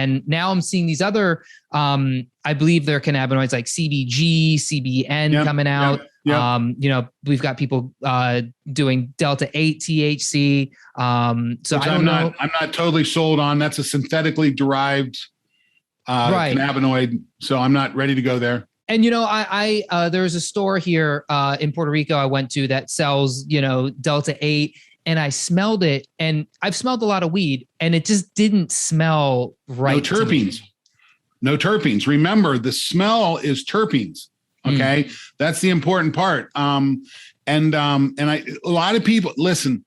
And now I'm seeing these other, I believe they're cannabinoids like CBG, CBN coming out. We've got people doing Delta 8 THC. So which I don't know. I'm not totally sold on. That's a synthetically derived cannabinoid. So I'm not ready to go there. And, there's a store here in Puerto Rico I went to that sells, Delta 8, and I smelled it, and I've smelled a lot of weed, and it just didn't smell right. No terpenes. Remember, the smell is terpenes. Okay. That's the important part. A lot of people, listen,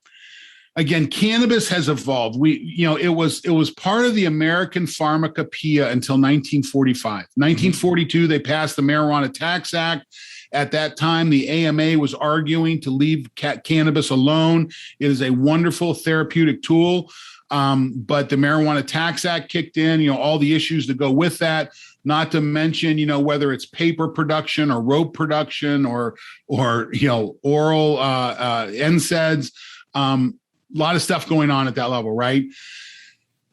again, cannabis has evolved. It was part of the American pharmacopoeia until 1945. 1942, they passed the Marijuana Tax Act. At that time, the AMA was arguing to leave cannabis alone. It is a wonderful therapeutic tool. But the Marijuana Tax Act kicked in, all the issues that go with that, not to mention, whether it's paper production or rope production or oral NSAIDs. A lot of stuff going on at that level, right?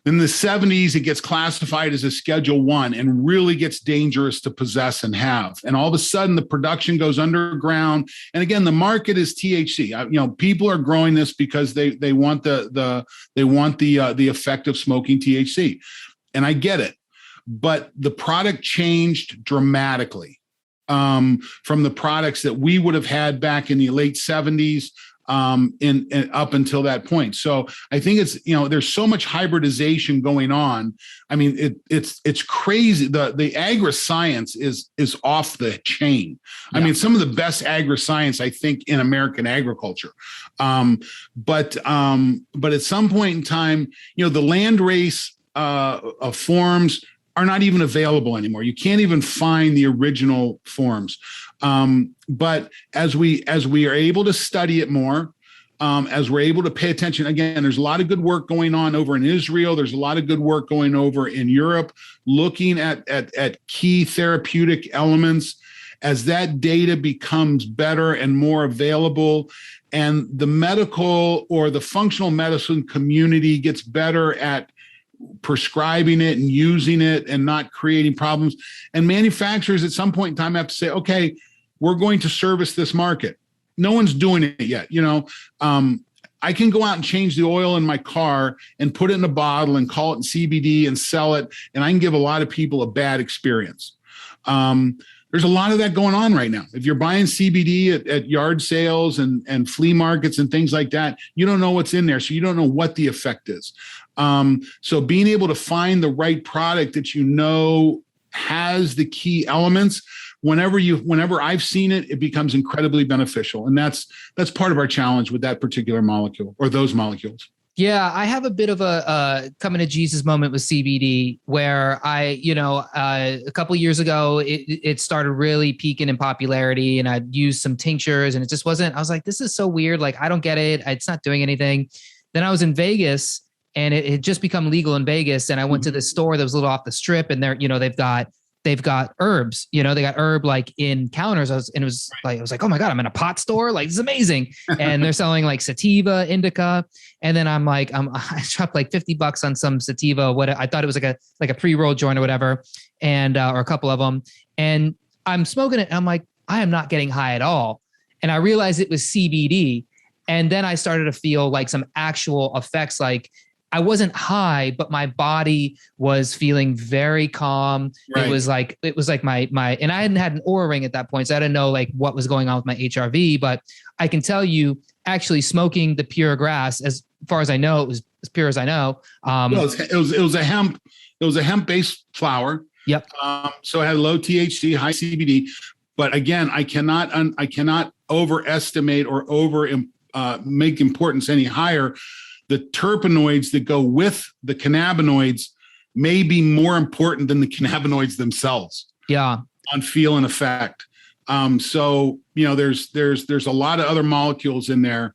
In the 70s, it gets classified as a Schedule 1 and really gets dangerous to possess and have. And all of a sudden, the production goes underground. And again, the market is THC. People are growing this because they want the effect of smoking THC. And I get it. But the product changed dramatically from the products that we would have had back in the late 70s. In up until that point. So I think it's, there's so much hybridization going on. I mean, it's crazy. The agri-science is off the chain. Yeah. I mean, some of the best agri-science, I think, in American agriculture. But at some point in time, the landrace forms are not even available anymore. You can't even find the original forms. But as we are able to study it more, as we're able to pay attention, again, there's a lot of good work going on over in Israel. There's a lot of good work going over in Europe, looking at key therapeutic elements. As that data becomes better and more available, and the medical or the functional medicine community gets better at prescribing it and using it and not creating problems. And manufacturers at some point in time have to say, okay, we're going to service this market. No one's doing it yet. I can go out and change the oil in my car and put it in a bottle and call it CBD and sell it. And I can give a lot of people a bad experience. There's a lot of that going on right now. If you're buying CBD at yard sales and flea markets and things like that, you don't know what's in there. So you don't know what the effect is. So being able to find the right product that has the key elements, whenever I've seen it, it becomes incredibly beneficial. And that's part of our challenge with that particular molecule or those molecules. Yeah, I have a bit of a coming to Jesus moment with CBD where a couple of years ago, it started really peaking in popularity and I'd used some tinctures and it just wasn't, I was like, this is so weird. Like, I don't get it. It's not doing anything. Then I was in Vegas and it had just become legal in Vegas. And I went to this store that was a little off the strip and they've got herbs, they got herb like in counters. I was like, oh my God, I'm in a pot store. Like, this is amazing. And they're selling like sativa, indica. And then I'm like, I dropped like $50 on some sativa. What I thought it was like a pre-roll joint or whatever. And, or a couple of them. And I'm smoking it. And I'm like, I am not getting high at all. And I realized it was CBD. And then I started to feel like some actual effects. Like, I wasn't high, but my body was feeling very calm. Right. It was like my, and I hadn't had an Oura ring at that point. So I didn't know like what was going on with my HRV, but I can tell you actually smoking the pure grass, as far as I know, it was as pure as I know. It was a hemp based flower. Yep. So it had low THC, high CBD, but again, I cannot overestimate or make importance any higher. The terpenoids that go with the cannabinoids may be more important than the cannabinoids themselves. Yeah. On feel and effect. So, there's a lot of other molecules in there.